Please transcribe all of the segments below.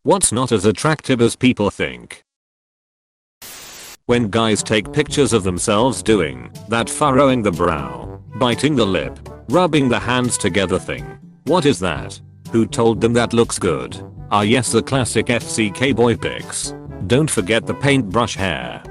What's not as attractive as people think? When guys take pictures of themselves doing that furrowing the brow, biting the lip, rubbing the hands together thing. What is that? Who told them that looks good? Ah yes, the classic FCK boy pics. Don't forget the paintbrush hair.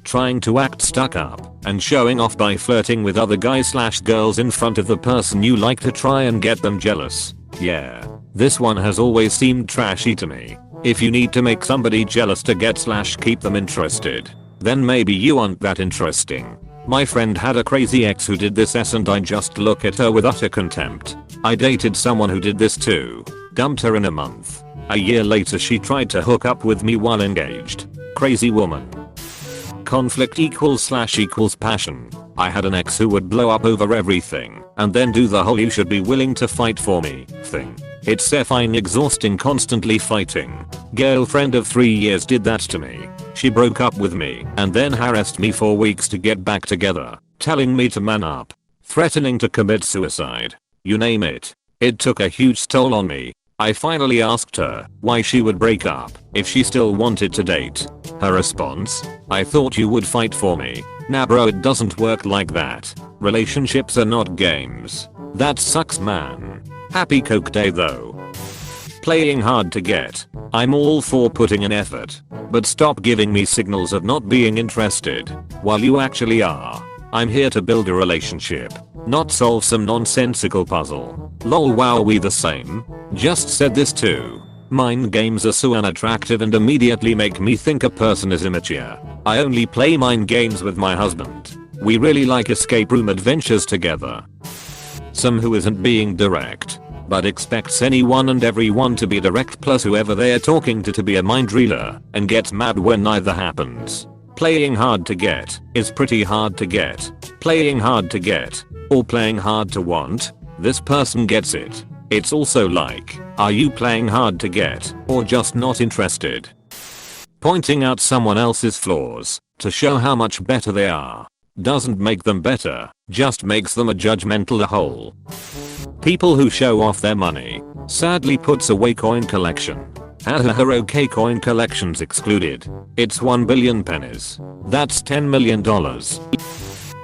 Trying to act stuck up and showing off by flirting with other guys/girls in front of the person you like to try and get them jealous. Yeah, this one has always seemed trashy to me. If you need to make somebody jealous to get/keep them interested, then maybe you aren't that interesting. My friend had a crazy ex who did this and I just look at her with utter contempt. I dated someone who did this too. Dumped her in a month. A year later she tried to hook up with me while engaged. Crazy woman. Conflict equals passion. I had an ex who would blow up over everything and then do the whole "you should be willing to fight for me" thing. It's effing exhausting constantly fighting. Girlfriend of 3 years did that to me. She broke up with me and then harassed me for weeks to get back together, telling me to man up, threatening to commit suicide. You name it. It took a huge toll on me. I finally asked her why she would break up if she still wanted to date. Her response? "I thought you would fight for me." Nah bro, it doesn't work like that. Relationships are not games. That sucks, man. Happy Coke Day though. Playing hard to get. I'm all for putting in effort, but stop giving me signals of not being interested while you actually are. I'm here to build a relationship, not solve some nonsensical puzzle. Lol, wow, we the same? Just said this too. Mind games are so unattractive and immediately make me think a person is immature. I only play mind games with my husband. We really like escape room adventures together. Some who isn't being direct, but expects anyone and everyone to be direct plus whoever they are talking to be a mind reader and gets mad when neither happens. Playing hard to get is pretty hard to get. Playing hard to get or playing hard to want. This person gets it. It's also like, are you playing hard to get or just not interested? Pointing out someone else's flaws to show how much better they are doesn't make them better, just makes them a judgmental a-hole. People who show off their money sadly puts away coin collection. Okay, coin collections excluded. It's 1 billion pennies. That's $10 million.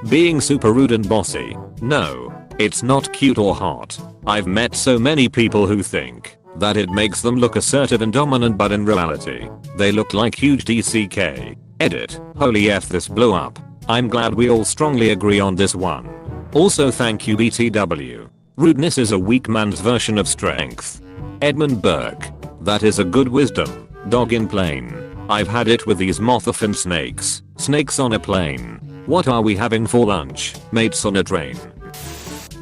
Being super rude and bossy. No, it's not cute or hot. I've met so many people who think that it makes them look assertive and dominant, but in reality, they look like huge DCK. Edit. Holy F, this blew up. I'm glad we all strongly agree on this one. Also thank you BTW. Rudeness is a weak man's version of strength. Edmund Burke. That is a good wisdom. Dog in plane. I've had it with these moth-offin snakes. Snakes on a plane. What are we having for lunch? Mates on a train.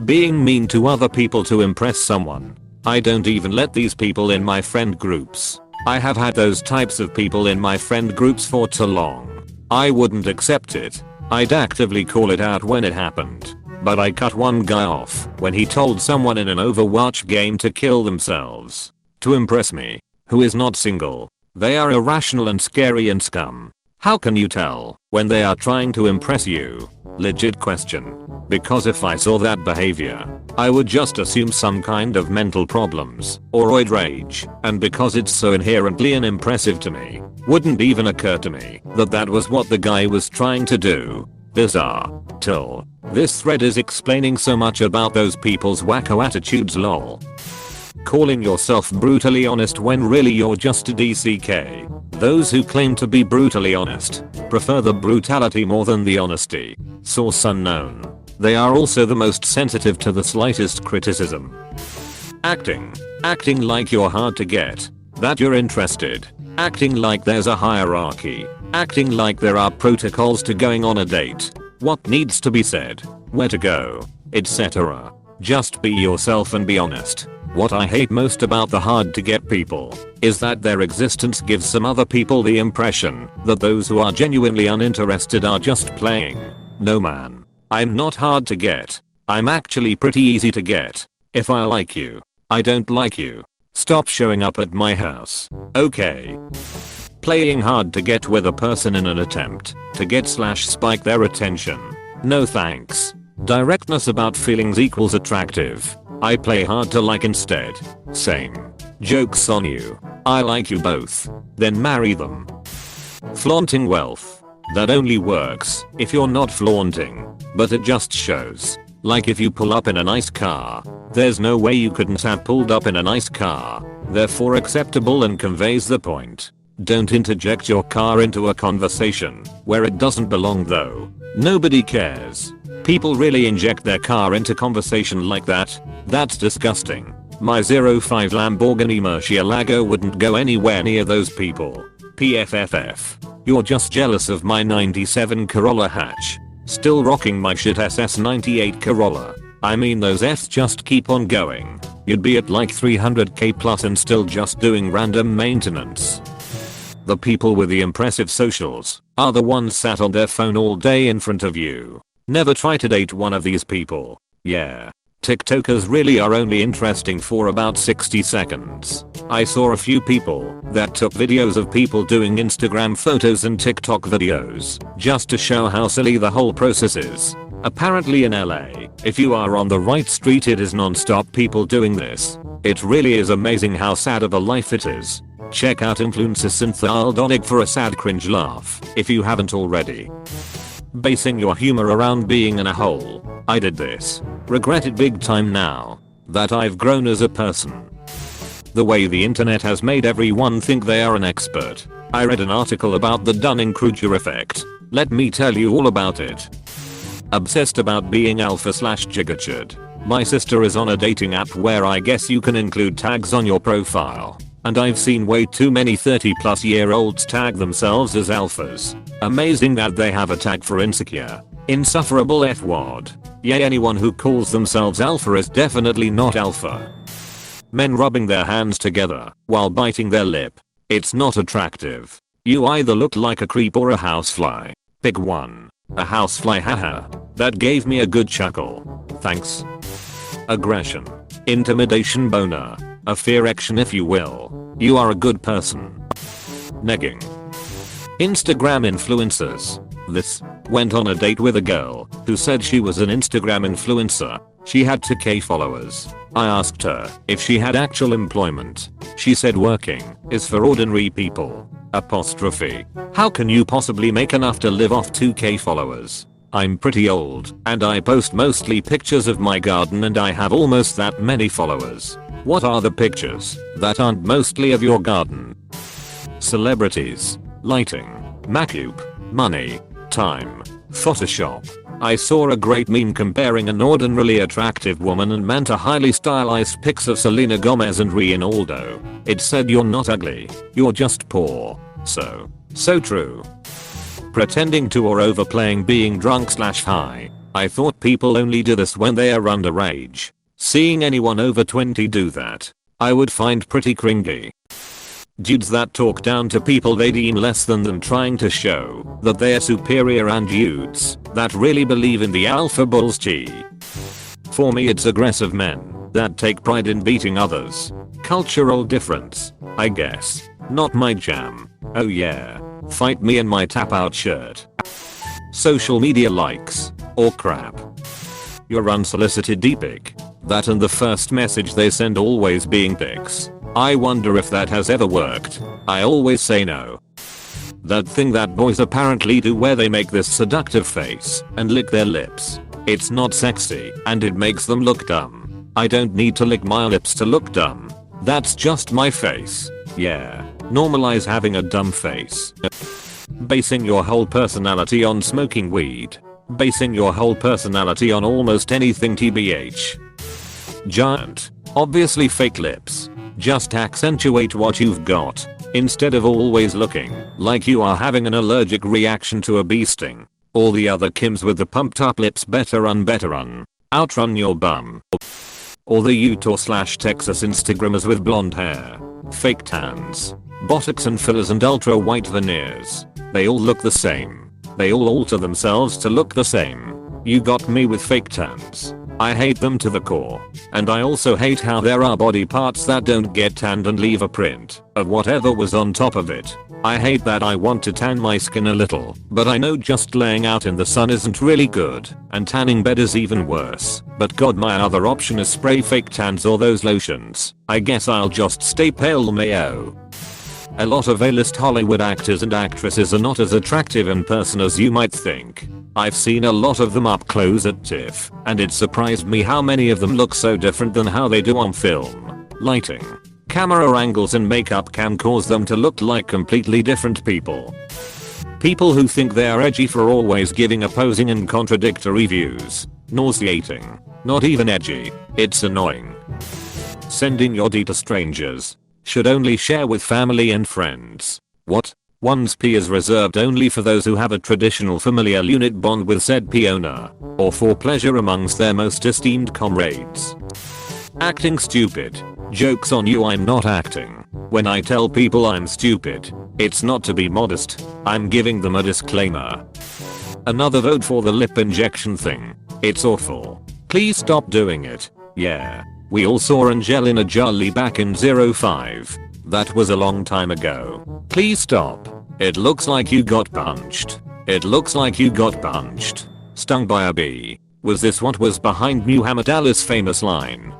Being mean to other people to impress someone. I don't even let these people in my friend groups. I have had those types of people in my friend groups for too long. I wouldn't accept it. I'd actively call it out when it happened. But I cut one guy off when he told someone in an Overwatch game to kill themselves to impress me, who is not single. They are irrational and scary and scum. How can you tell when they are trying to impress you? Legit question. Because if I saw that behavior, I would just assume some kind of mental problems or roid rage, and because it's so inherently unimpressive to me, wouldn't even occur to me that that was what the guy was trying to do. Bizarre. Till. This thread is explaining so much about those people's wacko attitudes, lol. Calling yourself brutally honest when really you're just a DCK. Those who claim to be brutally honest prefer the brutality more than the honesty. Source unknown. They are also the most sensitive to the slightest criticism. Acting. Acting like you're hard to get. That you're interested. Acting like there's a hierarchy. Acting like there are protocols to going on a date. What needs to be said. Where to go. Etc. Just be yourself and be honest. What I hate most about the hard to get people is that their existence gives some other people the impression that those who are genuinely uninterested are just playing. No man. I'm not hard to get. I'm actually pretty easy to get. If I like you, I don't like you. Stop showing up at my house. Okay. Playing hard to get with a person in an attempt to get/spike their attention. No thanks. Directness about feelings equals attractive. I play hard to like instead. Same. Joke's on you. I like you both. Then marry them. Flaunting wealth. That only works if you're not flaunting. But it just shows. Like if you pull up in a nice car. There's no way you couldn't have pulled up in a nice car. Therefore acceptable and conveys the point. Don't interject your car into a conversation where it doesn't belong though. Nobody cares. People really inject their car into conversation like that? That's disgusting. My 05 Lamborghini Murcielago wouldn't go anywhere near those people. PFFF. You're just jealous of my 97 Corolla hatch. Still rocking my shit SS98 Corolla. I mean those Fs just keep on going. You'd be at like 300k plus and still just doing random maintenance. The people with the impressive socials are the ones sat on their phone all day in front of you. Never try to date one of these people. Yeah. TikTokers really are only interesting for about 60 seconds. I saw a few people that took videos of people doing Instagram photos and TikTok videos just to show how silly the whole process is. Apparently in LA, if you are on the right street it is non-stop people doing this. It really is amazing how sad of a life it is. Check out influencer Cynthia Aldonig for a sad cringe laugh if you haven't already. Basing your humor around being in a hole. I did this. Regret it big time now that I've grown as a person. The way the internet has made everyone think they are an expert. I read an article about the Dunning-Kruger effect. Let me tell you all about it. Obsessed about being alpha/gigachud. My sister is on a dating app where I guess you can include tags on your profile. And I've seen way too many 30+ year olds tag themselves as alphas. Amazing that they have a tag for insecure. Insufferable F-word. Yay, anyone who calls themselves alpha is definitely not alpha. Men rubbing their hands together while biting their lip. It's not attractive. You either look like a creep or a housefly. Pick one. A housefly, haha. That gave me a good chuckle. Thanks. Aggression. Intimidation, boner. A fear action if you will. You are a good person. Negging. Instagram influencers. This went on a date with a girl who said she was an Instagram influencer. She had 2k followers. I asked her if she had actual employment. She said working is for ordinary people. Apostrophe. How can you possibly make enough to live off 2k followers? I'm pretty old and I post mostly pictures of my garden and I have almost that many followers. What are the pictures that aren't mostly of your garden? Celebrities. Lighting. Makeup. Money. Time. Photoshop. I saw a great meme comparing an ordinarily attractive woman and man to highly stylized pics of Selena Gomez and Ronaldo. It said you're not ugly, you're just poor. So true. Pretending to or overplaying being drunk/high. I thought people only do this when they are underage. Seeing anyone over 20 do that, I would find pretty cringy. Dudes that talk down to people they deem less than them trying to show that they are superior, and dudes that really believe in the alpha balls G. For me it's aggressive men that take pride in beating others. Cultural difference, I guess. Not my jam. Oh yeah. Fight me in my tap out shirt. Social media likes or crap. Your unsolicited d-pic. That and the first message they send always being pics. I wonder if that has ever worked. I always say no. That thing that boys apparently do where they make this seductive face and lick their lips. It's not sexy and it makes them look dumb. I don't need to lick my lips to look dumb. That's just my face. Yeah. Normalize having a dumb face. Basing your whole personality on smoking weed. Basing your whole personality on almost anything tbh. Giant. Obviously fake lips. Just accentuate what you've got, instead of always looking like you are having an allergic reaction to a bee sting. All the other Kims with the pumped up lips better run. Outrun your bum. Or the Utah/Texas Instagrammers with blonde hair, fake tans, botox and fillers and ultra white veneers. They all look the same. They all alter themselves to look the same. You got me with fake tans. I hate them to the core. And I also hate how there are body parts that don't get tanned and leave a print of whatever was on top of it. I hate that I want to tan my skin a little, but I know just laying out in the sun isn't really good, and tanning bed is even worse. But god, my other option is spray fake tans or those lotions. I guess I'll just stay pale mayo. A lot of A-list Hollywood actors and actresses are not as attractive in person as you might think. I've seen a lot of them up close at TIFF, and it surprised me how many of them look so different than how they do on film. Lighting, camera angles and makeup can cause them to look like completely different people. People who think they are edgy for always giving opposing and contradictory views. Nauseating. Not even edgy. It's annoying. Sending your D to strangers. Should only share with family and friends. What? One's P is reserved only for those who have a traditional familial unit bond with said P owner, or for pleasure amongst their most esteemed comrades. Acting stupid. Joke's on you, I'm not acting. When I tell people I'm stupid, it's not to be modest, I'm giving them a disclaimer. Another vote for the lip injection thing. It's awful. Please stop doing it. Yeah. We all saw Angelina Jolie back in 05. That was a long time ago. Please stop. It looks like you got punched. It looks like you got punched. Stung by a bee. Was this what was behind Muhammad Ali's famous line?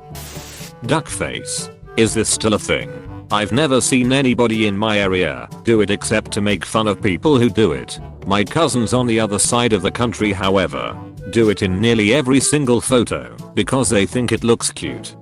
Duck face. Is this still a thing? I've never seen anybody in my area do it except to make fun of people who do it. My cousins on the other side of the country, however, do it in nearly every single photo because they think it looks cute.